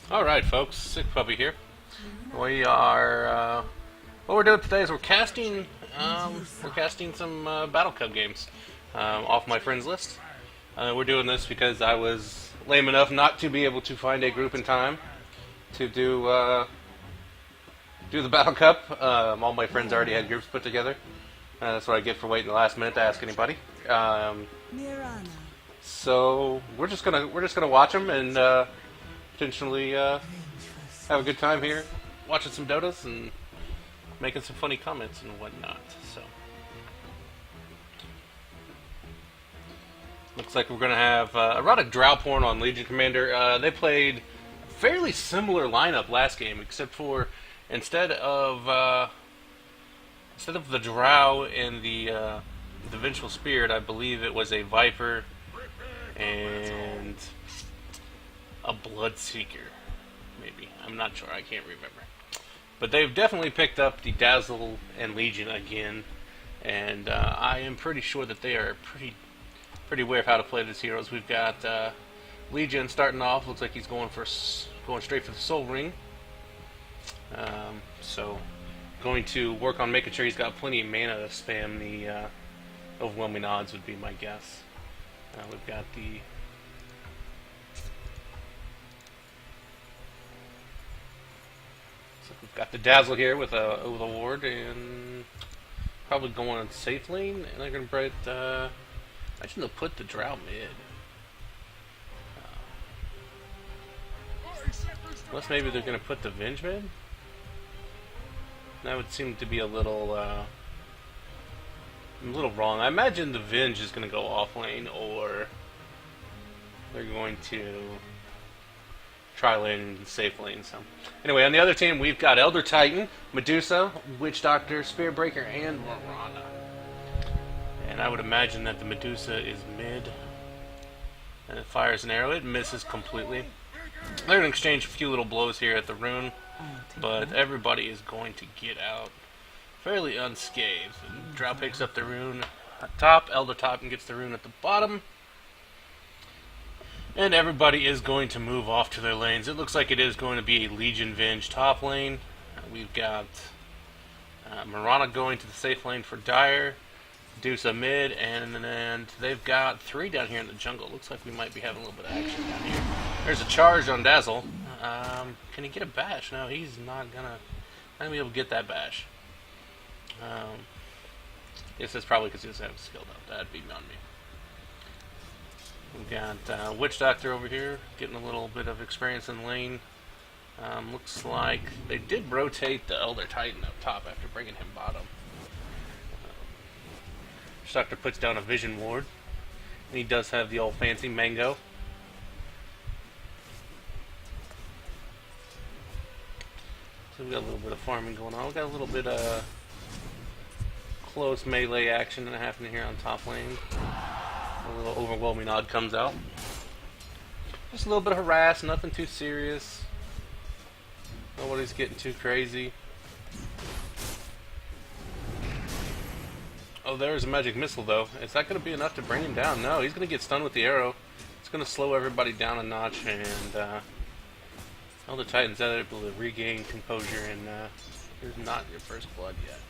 Alright folks, Sick Puppy here. We are, what we're doing today is we're casting some Battle Cub games off my friends list. We're doing this because I was lame enough not to be able to find a group in time to do the Battle Cup. All my friends already had groups put together. That's what I get for waiting the last minute to ask anybody. So we're just gonna watch them and potentially have a good time here, watching some Dotas and making some funny comments and whatnot. So looks like we're gonna have erotic drow porn on Legion Commander. They played a fairly similar lineup last game, except for instead of the drow and the vengeful spirit, I believe it was a viper and a bloodseeker, maybe. I'm not sure. I can't remember. But they've definitely picked up the Dazzle and Legion again, and I am pretty sure that they are pretty aware of how to play these heroes. We've got Legion starting off. Looks like he's going straight for the Soul Ring. So going to work on making sure he's got plenty of mana to spam the overwhelming odds would be my guess. We've got the Dazzle here with a ward, and probably going on safe lane, and they're going to put imagine they'll put the Drow mid. Unless maybe they're going to put the Venge mid? That would seem to be a little wrong. I imagine the Venge is going to go off lane, or they're going to try lane and safe lane. So anyway, on the other team we've got Elder Titan, Medusa, Witch Doctor, Spirit Breaker, and Mirana. And I would imagine that the Medusa is mid, and it fires an arrow. It misses completely. They're going to exchange a few little blows here at the rune, but everybody is going to get out fairly unscathed. And Drow picks up the rune at top, Elder Titan gets the rune at the bottom, and everybody is going to move off to their lanes. It looks like it is going to be a Legion Venge top lane. We've got Mirana going to the safe lane for Dire, Medusa mid, and they've got 3 down here in the jungle. Looks like we might be having a little bit of action down here. There's a charge on Dazzle. Can he get a bash? No, he's not gonna be able to get that bash. Guess that's probably because he doesn't have a skill though. That'd be on me. We've got Witch Doctor over here getting a little bit of experience in lane. Looks like they did rotate the Elder Titan up top after bringing him bottom. Witch Doctor puts down a Vision Ward, and he does have the old fancy Mango. So we got a little bit of farming going on. We got a little bit of close melee action happening here on top lane. A little overwhelming odd comes out. Just a little bit of harass, nothing too serious. Nobody's getting too crazy. Oh, there's a magic missile though. Is that going to be enough to bring him down? No, he's going to get stunned with the arrow. It's going to slow everybody down a notch, and Elder Titan's able to regain composure, and here's not your first blood yet.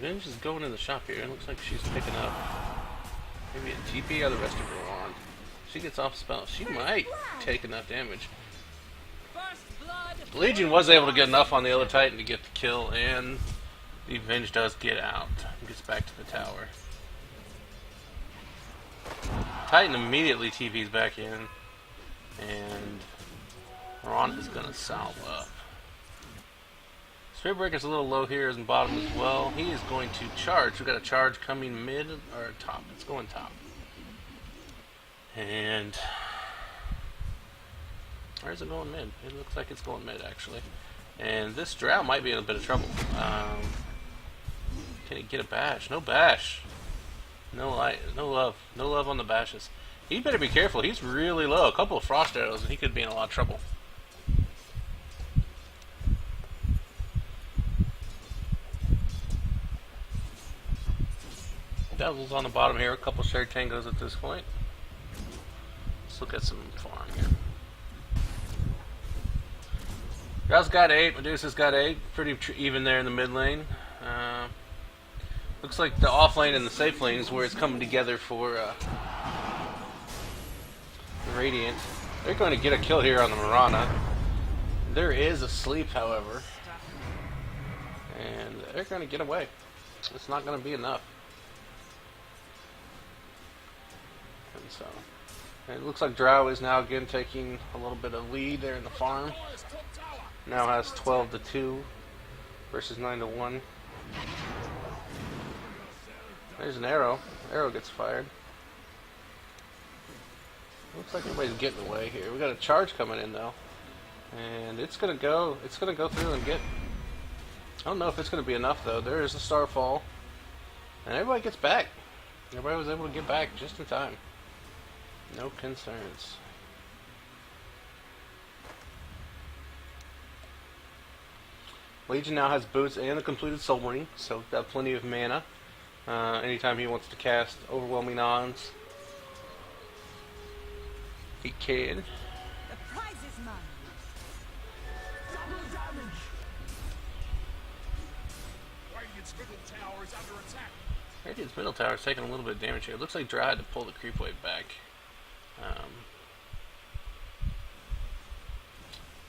Venge is going in the shop here. It looks like she's picking up maybe a TP or the rest of her wand. She gets off spell. She might take enough damage. The Legion was able to get enough on the Elder Titan to get the kill, and the Venge does get out. Gets back to the tower. Titan immediately TP's back in, and Ron is going to salve up. Spirit Breaker's a little low here in bottom as well. He is going to charge. We've got a charge coming mid or top. It's going top. And where is it going mid? It looks like it's going mid actually. And this Drow might be in a bit of trouble. Can he get a bash? No bash. No light. No love. No love on the bashes. He better be careful. He's really low. A couple of frost arrows and he could be in a lot of trouble. Devils on the bottom here. A couple shared tangos at this point. Let's look at some farm here. Drow's got 8. Medusa's got 8. Pretty even there in the mid lane. Looks like the off lane and the safe lane is where it's coming together for Radiant. They're going to get a kill here on the Mirana. There is a sleep, however. And they're going to get away. It's not going to be enough. And so, it looks like Drow is now again taking a little bit of lead there in the farm. Now has 12-2 versus 9-1. There's an arrow. Arrow gets fired. Looks like everybody's getting away here. We got a charge coming in though, and it's gonna go through and get. I don't know if it's gonna be enough though. There is a starfall, and everybody gets back. Everybody was able to get back just in time. No concerns. Legion now has boots and a completed soul ring, so got plenty of mana. Anytime he wants to cast overwhelming odds, he can. The prize is mine. Double damage. Radiant's middle tower is under attack. Radiant's middle tower is taking a little bit of damage here. It looks like Dry had to pull the creep wave back.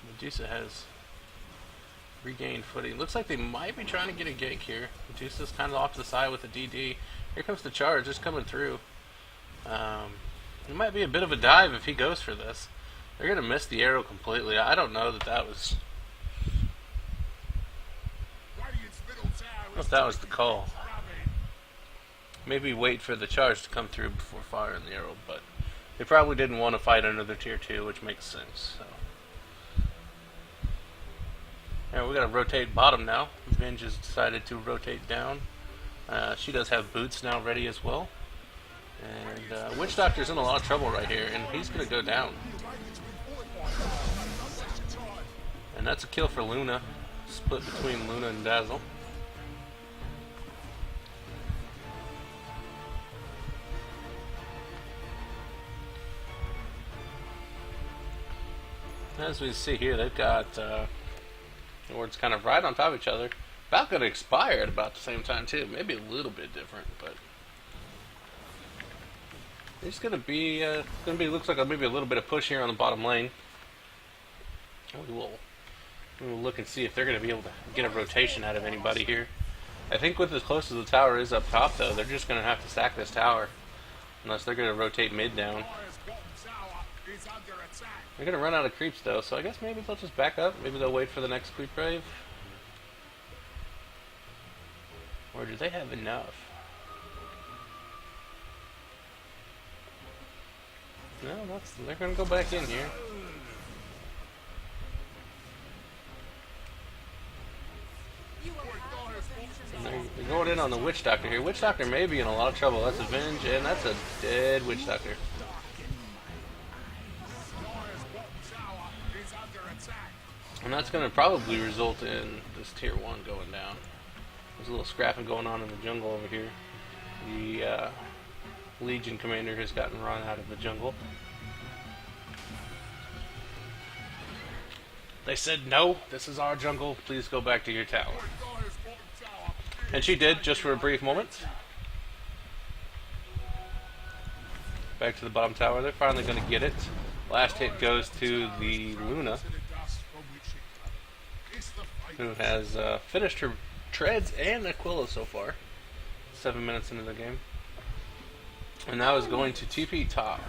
Medusa has regained footing. Looks like they might be trying to get a gank here. Medusa's kind of off to the side with the DD. Here comes the charge, just coming through. It might be a bit of a dive if he goes for this. They're going to miss the arrow completely. I don't know that that was... I don't know if that was the call. Maybe wait for the charge to come through before firing the arrow, but they probably didn't want to fight another tier 2, which makes sense. So. Alright, we got to rotate bottom now. Venge has decided to rotate down. She does have boots now ready as well. And Witch Doctor's in a lot of trouble right here, and he's going to go down. And that's a kill for Luna. Split between Luna and Dazzle. As we see here, they've got Lords kind of right on top of each other. About going to expire at about the same time too. Maybe a little bit different, but it's going to be looks like maybe a little bit of push here on the bottom lane. We'll look and see if they're going to be able to get a rotation out of anybody here. I think with as close as the tower is up top, though, they're just going to have to sack this tower unless they're going to rotate mid down. They're going to run out of creeps, though, so I guess maybe they'll just back up. Maybe they'll wait for the next creep wave. Or do they have enough? No, they're going to go back in here. And they're going in on the Witch Doctor here. Witch Doctor may be in a lot of trouble. That's a Venge, and that's a dead Witch Doctor. And that's going to probably result in this tier 1 going down. There's a little scrapping going on in the jungle over here. The Legion commander has gotten run out of the jungle. They said, no, this is our jungle. Please go back to your tower. And she did, just for a brief moment. Back to the bottom tower. They're finally going to get it. Last hit goes to the Luna, who has finished her treads and Aquila so far. 7 minutes into the game. And now is going to TP top.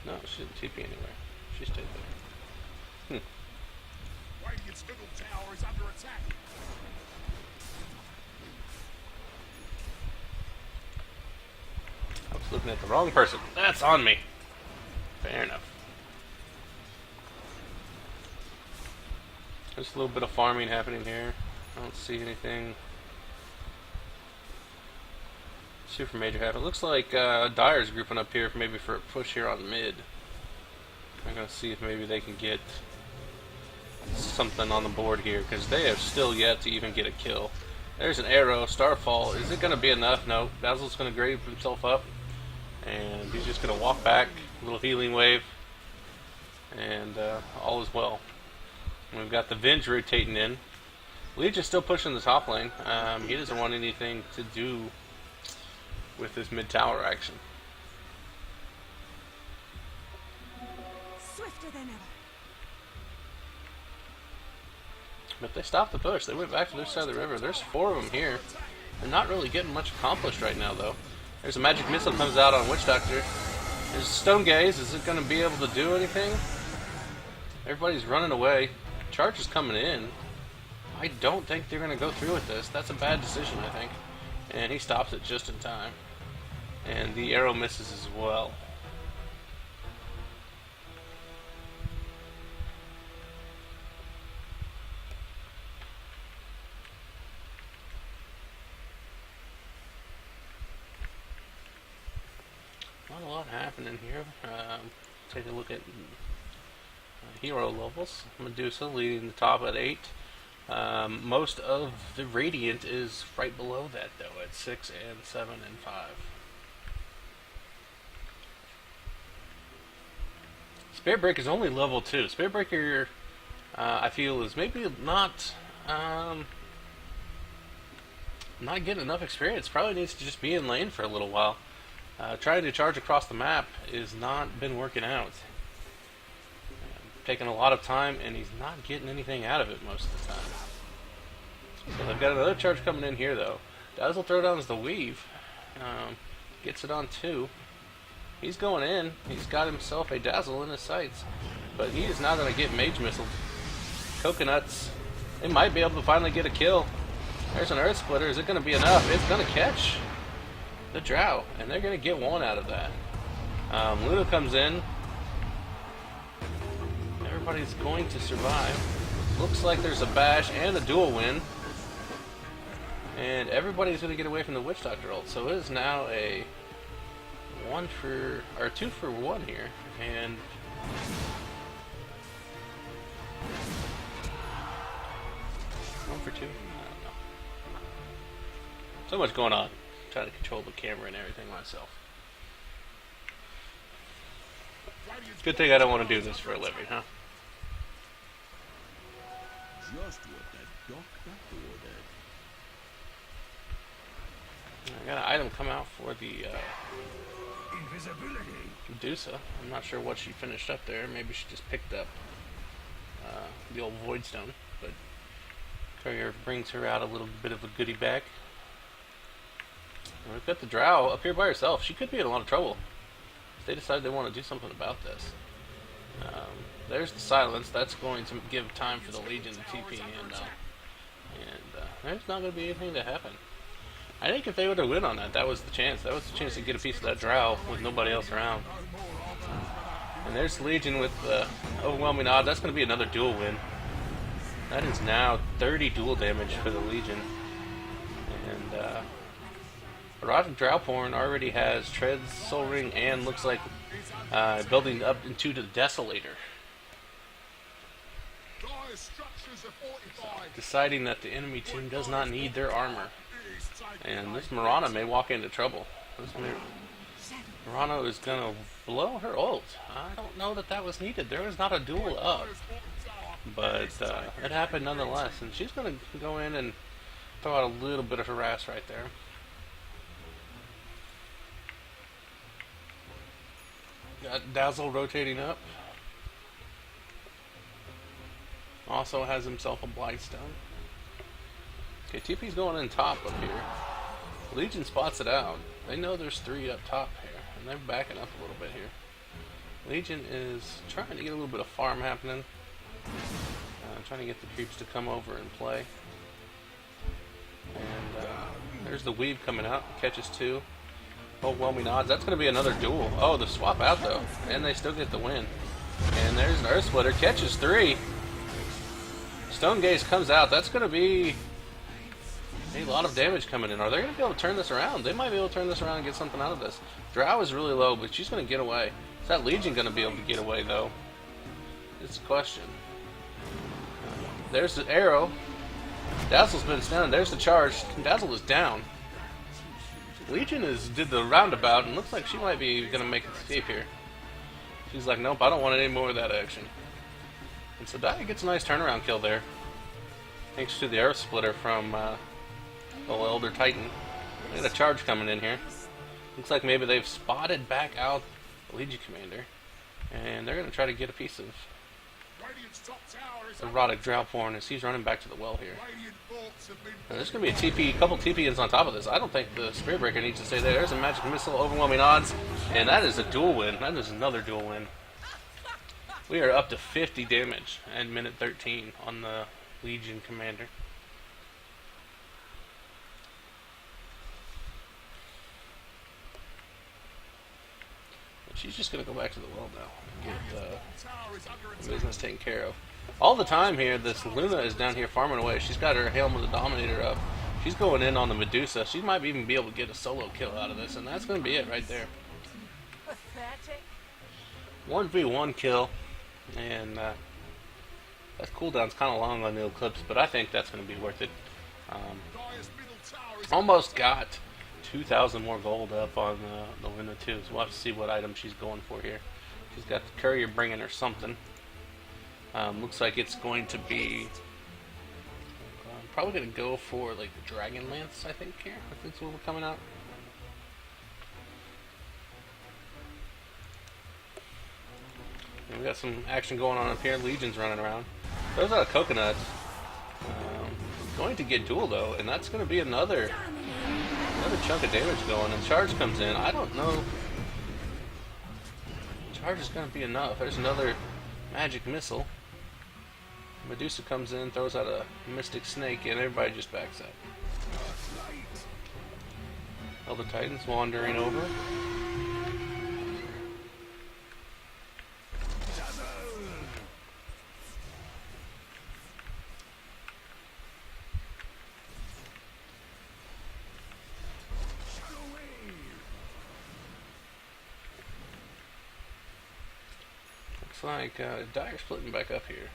No, she didn't TP anywhere. She stayed there. Radiant's middle tower is under attack. I was looking at the wrong person. That's on me. Fair enough. Just a little bit of farming happening here. I don't see anything super major happen. It looks like Dire's grouping up here maybe for a push here on mid. I'm going to see if maybe they can get something on the board here, because they have still yet to even get a kill. There's an arrow, Starfall. Is it going to be enough? No. Dazzle's going to grave himself up, and he's just going to walk back, a little healing wave, and all is well. And we've got the Venge rotating in. Legion's still pushing the top lane. He doesn't want anything to do with this mid-tower action. Swifter than ever. But they stopped the push. They went back to their side of the river. There's 4 of them here. They're not really getting much accomplished right now, though. There's a magic missile comes out on Witch Doctor. There's Stone Gaze. Is it going to be able to do anything? Everybody's running away. Charge is coming in. I don't think they're going to go through with this. That's a bad decision, I think. And he stops it just in time. And the arrow misses as well. Not a lot happening here. Take a look at hero levels. Medusa leading the top at 8. Most of the Radiant is right below that, though, at 6 and 7 and 5. Spiritbreaker is only level 2. Spiritbreaker, I feel, is maybe not getting enough experience. Probably needs to just be in lane for a little while. Trying to charge across the map has not been working out. Taking a lot of time, and he's not getting anything out of it most of the time. So they've got another charge coming in here, though. Dazzle Throwdown's the weave. Gets it on 2. He's going in. He's got himself a Dazzle in his sights. But he is not going to get Mage Missiled. Coconuts. They might be able to finally get a kill. There's an Earth Splitter. Is it going to be enough? It's going to catch the Drow, and they're going to get 1 out of that. Luna comes in. Everybody's going to survive. Looks like there's a bash and a dual win. And everybody's going to get away from the Witch Doctor ult. So it is now a 2 for 1 here. And one for 2? I don't know. So much going on. I'm trying to control the camera and everything myself. Good thing I don't want to do this for a living, huh? Just what that doctor ordered. I got an item come out for the Invisibility. Medusa. I'm not sure what she finished up there. Maybe she just picked up the old Void Stone. But Courier brings her out a little bit of a goodie bag. And we've got the Drow up here by herself. She could be in a lot of trouble if they decide they want to do something about this. There's the silence. That's going to give time for the Legion to TP in now. And there's not going to be anything to happen. I think if they would have win on that, that was the chance. That was the chance to get a piece of that Drow with nobody else around. And there's Legion with overwhelming odds. That's going to be another dual win. That is now 30 dual damage for the Legion. And Rotten Drowporn already has Treads, Soul Ring, and looks like building up into the Desolator. Dire structures are fortified. Deciding that the enemy team does not need their armor. And this Mirana may walk into trouble. This Mirana is going to blow her ult. I don't know that that was needed. There was not a duel up. But it happened nonetheless. And she's going to go in and throw out a little bit of harass right there. Got Dazzle rotating up. Also has himself a Blightstone. Okay, TP's going in top up here. Legion spots it out. They know there's 3 up top here, and they're backing up a little bit here. Legion is trying to get a little bit of farm happening. Trying to get the creeps to come over and play. And there's the Weave coming out. Catches 2. Overwhelming odds. That's going to be another duel. Oh, the swap out though. And they still get the win. And there's an Earth Splitter. Catches 3. Stone Gaze comes out. That's going to be a lot of damage coming in. Are they going to be able to turn this around? They might be able to turn this around and get something out of this. Drow is really low, but she's going to get away. Is that Legion going to be able to get away, though? It's a question. there's the arrow. Dazzle's been stunned. There's the charge. Dazzle is down. Legion did the roundabout and looks like she might be gonna make an escape here. She's like, nope, I don't want any more of that action. And so Daya gets a nice turnaround kill there, thanks to the arrow splitter from the Elder Titan. They got a charge coming in here. Looks like maybe they've spotted back out the Legion Commander, and they're gonna try to get a piece of Radiant's top tower is erotic Drownborn as he's running back to the well here. Radiant bolts have been Now, there's going to be a TP, couple TP-ins on top of this. I don't think the Spirit Breaker needs to stay there. There's a Magic Missile, overwhelming odds, and that is a dual win. That is another dual win. We are up to 50 damage at minute 13 on the Legion Commander. But she's just going to go back to the well now and get tower is under the attack. business taken care of. All the time here, this Luna is down here farming away. She's got her Helm of the Dominator up. She's going in on the Medusa. She might even be able to get a solo kill out of this, and that's going to be it right there. Pathetic. 1v1 kill, and that cooldown's kind of long on the Eclipse, but I think that's going to be worth it. Dire's middle tower is Almost got 2,000 more gold up on the Luna too, so we'll have to see what item she's going for here. She's got the courier bringing her something. Looks like it's going to be probably going to go for like the Dragon Lance, I think here. I think that's what we're coming out. And we got some action going on up here. Legion's running around. Throws out a coconut. Going to get duel though, and that's going to be another chunk of damage going. And charge comes in. I don't know. Charge is going to be enough. There's another magic missile. Medusa comes in, throws out a mystic snake, and everybody just backs up. Elder Titan's wandering over. Looks like Dire's splitting back up here.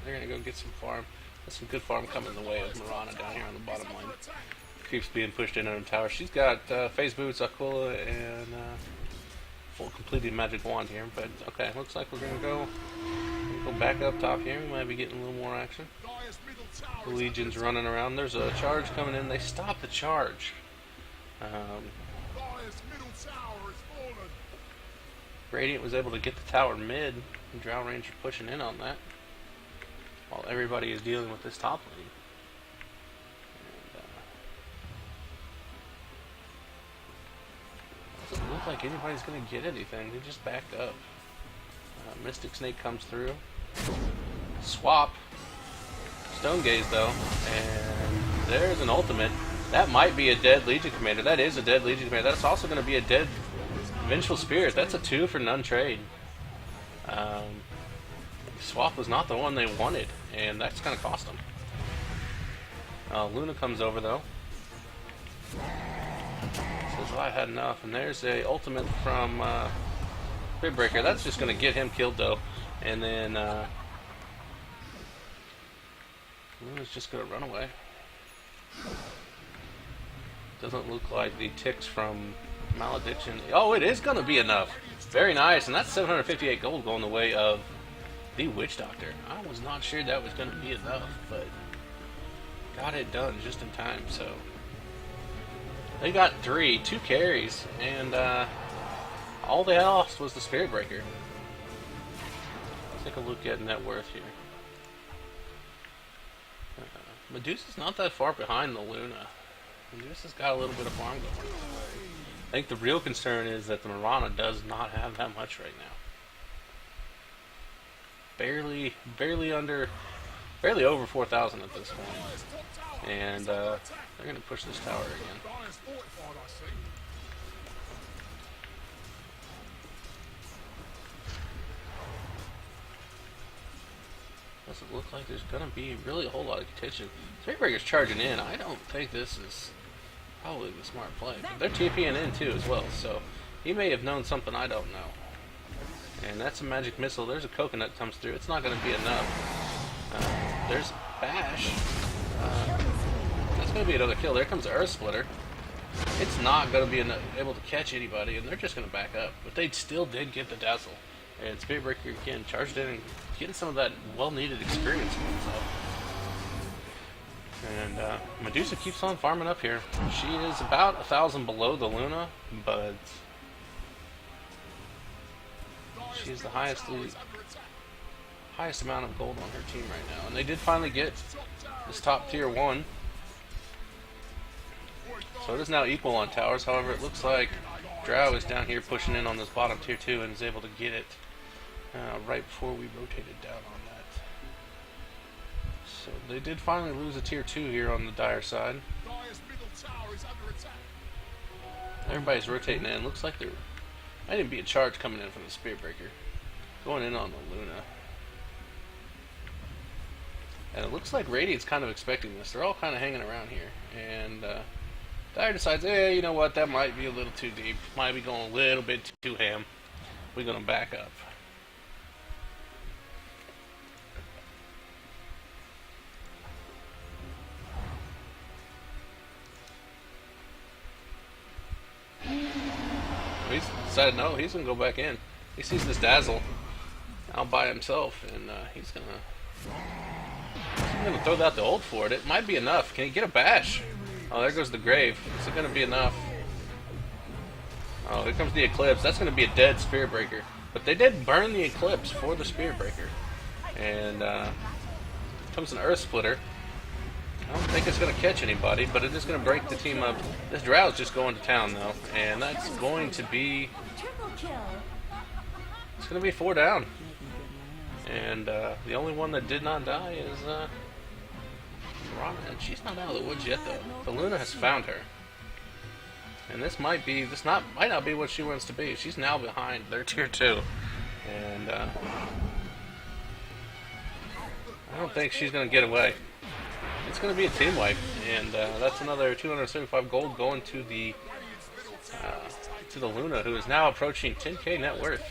They're going to go get some farm. There's some good farm coming the way of Mirana down here on the bottom lane. Creeps being pushed in on the tower. She's got Phase Boots, Aquila, and full completed Magic Wand here. But okay, looks like we're going to go back up top here. We might be getting a little more action. Dire's middle tower The is Legion's running around. There's a charge coming in. They stop the charge. Dire's middle tower is fallen. Radiant was able to get the tower mid. And Drow Ranger pushing in on that, while everybody is dealing with this top lane. And, doesn't look like anybody's going to get anything. They just backed up. Mystic Snake comes through. Swap. Stone Gaze though. And there's an ultimate. That might be a dead Legion Commander. That is a dead Legion Commander. That's also going to be a dead Vengeful Spirit. That's a 2 for none trade. Swap was not the one they wanted, and that's going to cost them. Luna comes over though. Says, well, I had enough, and there's a ultimate from Spirit Breaker. That's just going to get him killed though, and then Luna's just going to run away. Doesn't look like the ticks from Malediction. Oh, it is going to be enough. Very nice, and that's 758 gold going the way of the Witch Doctor. I was not sure that was going to be enough, but got it done just in time. So they got 2 carries, and all they lost was the Spirit Breaker. Let's take a look at net worth here. Medusa's not that far behind the Luna. Medusa's got a little bit of farm going. I think the real concern is that the Mirana does not have that much right now. Barely over 4,000 at this point. And they're going to push this tower again. Dire's fortified, I see. Doesn't look like there's going to be really a whole lot of contention. Spirit Breaker's charging in. I don't think this is probably the smart play. But they're TPing in too as well, so he may have known something I don't know. And that's a magic missile. There's a coconut comes through. It's not going to be enough. There's Bash. That's going to be another kill. There comes Earth Splitter. It's not going to be able to catch anybody, and they're just going to back up. But they still did get the Dazzle. And Spirit Breaker again charged in and getting some of that well-needed experience for himself. And Medusa keeps on farming up here. She is about 1,000 below the Luna, but she's the highest amount of gold on her team right now. And they did finally get this top tier 1. So it is now equal on towers. However, it looks like Drow is down here pushing in on this bottom tier 2 and is able to get it right before we rotated down on that. So they did finally lose a tier 2 here on the Dire side. Everybody's rotating in. Looks like there might even be a charge coming in from the Spirit Breaker. Going in on the Luna. And it looks like Radiant's kind of expecting this. They're all kind of hanging around here. And Dire decides, hey, you know what, that might be a little too deep. Might be going a little bit too ham. We're going to back up. He's decided no, he's going to go back in. He sees this Dazzle out by himself, and he's going to throw out the ult for it. It might be enough. Can he get a Bash? Oh, there goes the Grave. Is it going to be enough? Oh, here comes the Eclipse. That's going to be a dead Spirit Breaker. But they did burn the Eclipse for the Spirit Breaker. And comes an Earth Splitter. I don't think it's going to catch anybody, but it is going to break the team up. This Drow's just going to town, though. And that's going to be... It's going to be 4 down. And the only one that did not die is Rana. And she's not out of the woods yet, though. The Luna has found her. And this might not be what she wants to be. She's now behind their tier 2. And I don't think she's going to get away. It's going to be a team wipe, and that's another 275 gold going to the Luna, who is now approaching 10k net worth.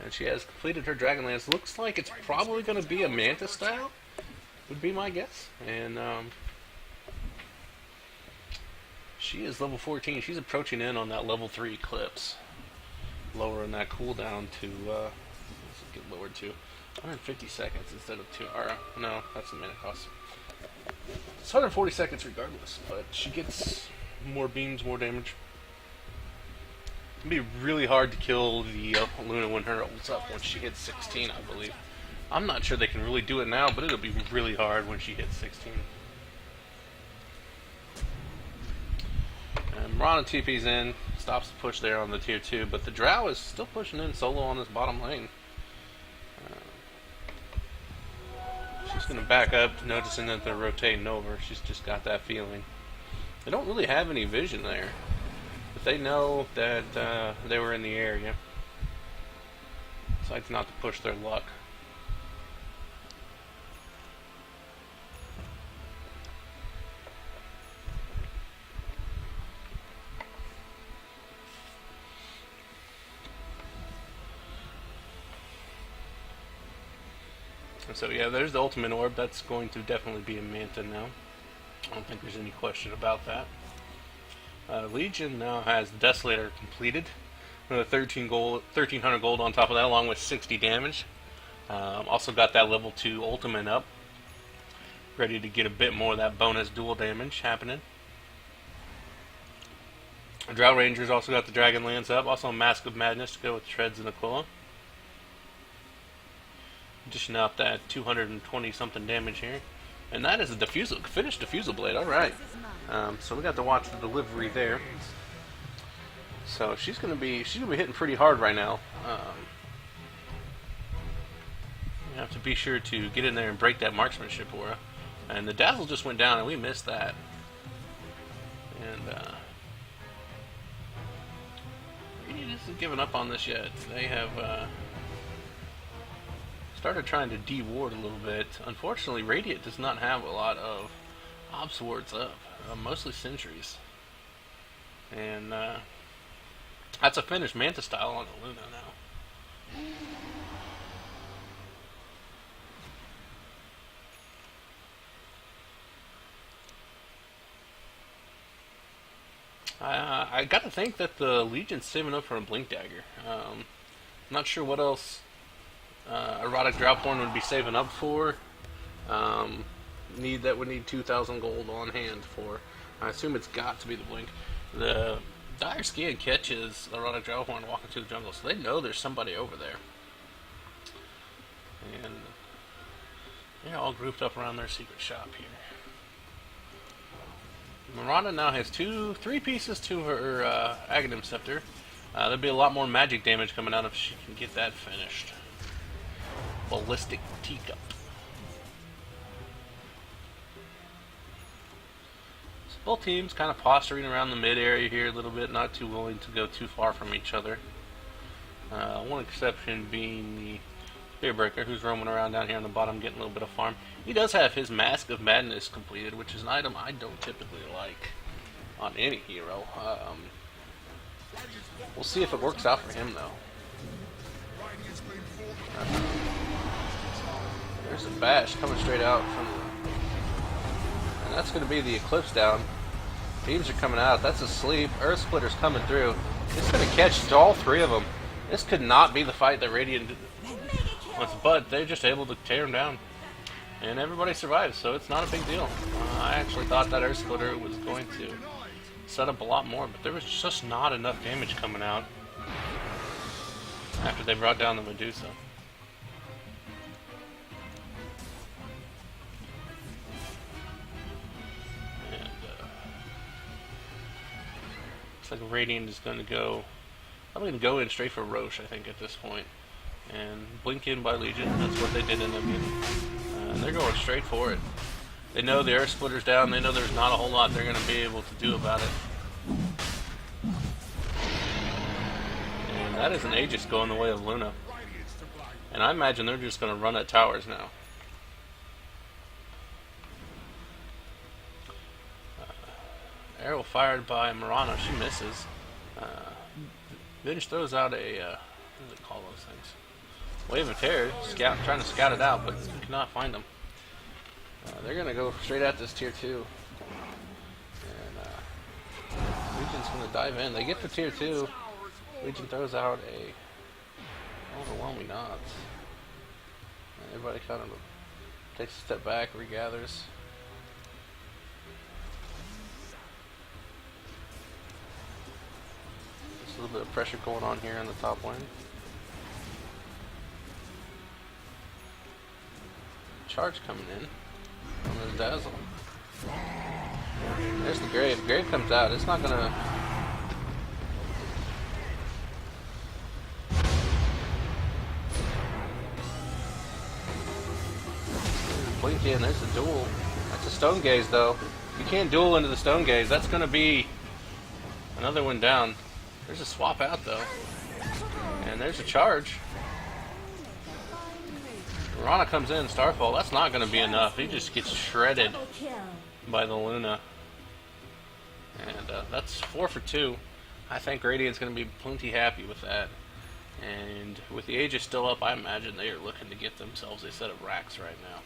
And she has completed her Dragonlance. Looks like it's probably going to be a Manta style, would be my guess. And she is level 14. She's approaching in on that level 3 Eclipse, lowering that cooldown to let's get lowered to 150 seconds instead of 2. Or, no, that's the mana cost. It's 140 seconds regardless, but she gets more beams, more damage. It'd be really hard to kill the Luna when her ult's up once she hits 16, I believe. I'm not sure they can really do it now, but it'll be really hard when she hits 16. And Mirana TP's in, stops the push there on the tier 2, but the Drow is still pushing in solo on this bottom lane. She's going to back up, noticing that they're rotating over. She's just got that feeling. They don't really have any vision there, but they know that they were in the area. Decides not to push their luck. So yeah, there's the ultimate orb. That's going to definitely be a Manta now. I don't think there's any question about that. Legion now has the Desolator completed. 1300 gold on top of that, along with 60 damage. Also got that level 2 ultimate up. Ready to get a bit more of that bonus dual damage happening. Drow Rangers also got the Dragonlance up. Also Mask of Madness to go with Treads and Aquila. Dishing out that 220 something damage here, and that is a finished diffusal blade. All right, so we got to watch the delivery there. So she's gonna be hitting pretty hard right now. You have to be sure to get in there and break that marksmanship aura. And the Dazzle just went down, and we missed that. And Radiant isn't giving up on this yet. They have. Started trying to de-ward a little bit. Unfortunately, Radiant does not have a lot of ops wards up. Mostly sentries. And that's a finished Manta style on the Luna now. I got to think that the Legion's saving up for a Blink Dagger. Not sure what else Erotic Drophorn would be saving up for. Would need 2,000 gold on hand for. I assume it's got to be the Blink. The Dire Scan catches Erotic Drophorn walking through the jungle, so they know there's somebody over there. And they're all grouped up around their secret shop here. Mirana now has 3 pieces to her Aghanim Scepter. There'll be a lot more magic damage coming out if she can get that finished. Ballistic Teacup. So both teams kind of posturing around the mid area here a little bit, not too willing to go too far from each other. One exception being the Spearbreaker, who's roaming around down here on the bottom getting a little bit of farm. He does have his Mask of Madness completed, which is an item I don't typically like on any hero. We'll see if it works out for him, though. There's a Bash coming straight out from the... And that's going to be the Eclipse down. Beams are coming out. That's asleep. Earth Splitter's coming through. It's going to catch all 3 of them. This could not be the fight that Radiant wants, but they're just able to tear him down. And everybody survives, so it's not a big deal. I actually thought that Earth Splitter was going to set up a lot more, but there was just not enough damage coming out after they brought down the Medusa. And looks like Radiant is going to go... I'm going to go in straight for Roche, I think, at this point. And blink in by Legion. That's what they did in the mid. And they're going straight for it. They know the Earth Splitter's down. They know there's not a whole lot they're going to be able to do about it. And that is an Aegis going the way of Luna. And I imagine they're just going to run at towers now. Arrow fired by Mirana. She misses. Vinge throws out a... what do they call those things? Wave of Terror, trying to scout it out, but cannot find them. They're going to go straight at this tier 2. And Legion's going to dive in. They get to tier 2. Legion throws out a overwhelming odds. Everybody kind of takes a step back, regathers. There's a little bit of pressure going on here in the top lane. Charge coming in on this Dazzle. There's the Grave. Grave comes out. It's not gonna... Blink in. There's the duel. That's a Stone Gaze, though. You can't duel into the Stone Gaze. That's gonna be another one down. There's a swap out, though. And there's a charge. Mirana comes in, Starfall, that's not going to be enough. He just gets shredded by the Luna. And that's 4 for 2. I think Radiant's going to be plenty happy with that. And with the Aegis still up, I imagine they are looking to get themselves a set of racks right now.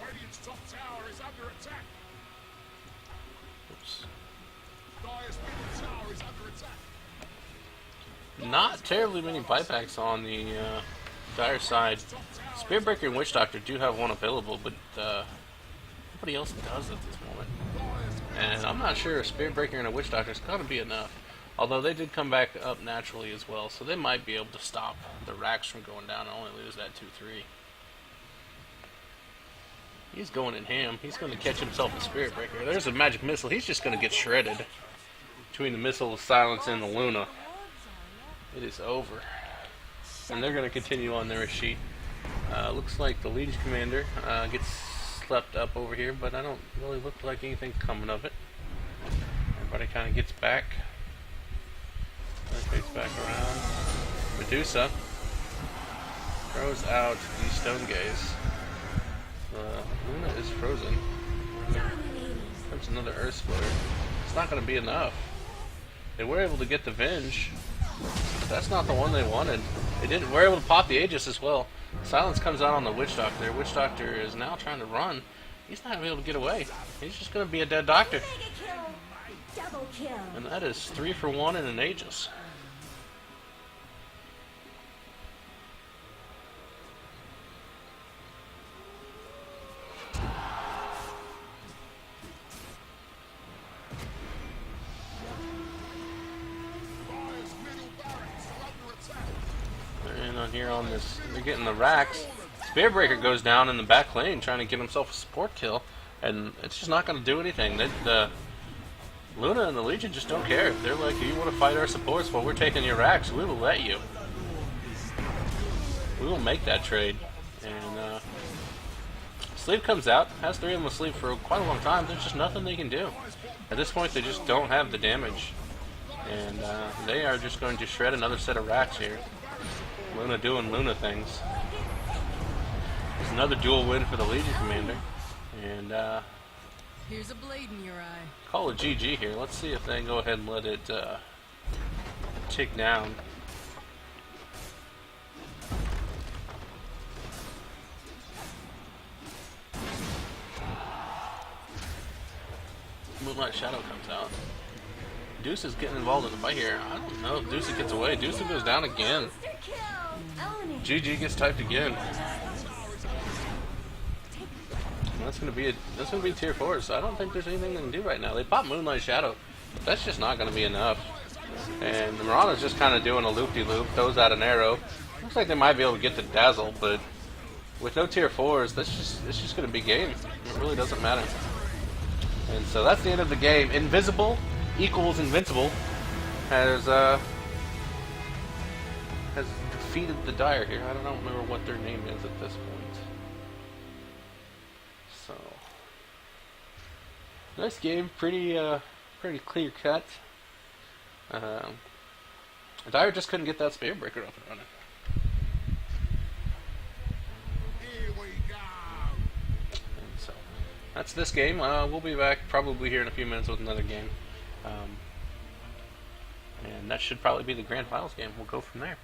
Radiant's top tower is under attack. Oops. Dire's middle tower is under attack. Not terribly many buybacks on the Dire side. Spearbreaker and Witch Doctor do have one available, but nobody else does at this moment. And I'm not sure a Spearbreaker and a Witch Doctor is going to be enough. Although they did come back up naturally as well, so they might be able to stop the racks from going down and only lose that 2-3. He's going in ham. He's going to catch himself a Spearbreaker. There's a magic missile. He's just going to get shredded between the Missile of Silence and the Luna. It is over. And they're going to continue on their retreat. Looks like the Liege Commander gets slept up over here, but I don't really look like anything coming of it. Everybody kind of gets back. Rotates back around. Medusa throws out the Stone Gaze. Luna is frozen. There's another Earth Splitter. It's not going to be enough. They were able to get the Venge. That's not the one they wanted. We're able to pop the Aegis as well. Silence comes out on the Witch Doctor. Witch Doctor is now trying to run. he's not going to be able to get away. He's just going to be a dead doctor. Mega kill. Double kill. And that is 3 for 1 in an Aegis. Dire's middle barracks are under attack. And on here on this, they're getting the racks. Spearbreaker goes down in the back lane trying to get himself a support kill, and it's just not going to do anything. The Luna and the Legion just don't care. They're like, you want to fight our supports while we're taking your racks, we will let you. We will make that trade. And Sleep comes out, has 3 of them asleep for quite a long time. There's just nothing they can do. At this point, they just don't have the damage. And they are just going to shred another set of racks here. Luna doing Luna things. It's another dual win for the Legion Commander. And Here's a blade in your eye. call it GG here. Let's see if they can go ahead and let it tick down. Moonlight Shadow comes out. Deuce is getting involved in the fight here. I don't know if Deuce gets away. Deuce goes down again. Monster kill. Own it. GG gets typed again. That's gonna be tier 4, so I don't think there's anything they can do right now. They pop Moonlight Shadow, but that's just not gonna be enough. And Mirana's just kind of doing a loop-de-loop, throws out an arrow. Looks like they might be able to get the Dazzle, but with no tier 4s, it's just gonna be game. It really doesn't matter. And so that's the end of the game. Invisible equals Invincible has defeated the Dire here. I don't remember what their name is at this point. So nice game, pretty clear cut. Dire just couldn't get that Spearbreaker up and running. Here we go. And so that's this game. We'll be back probably here in a few minutes with another game. And that should probably be the Grand Finals game. We'll go from there.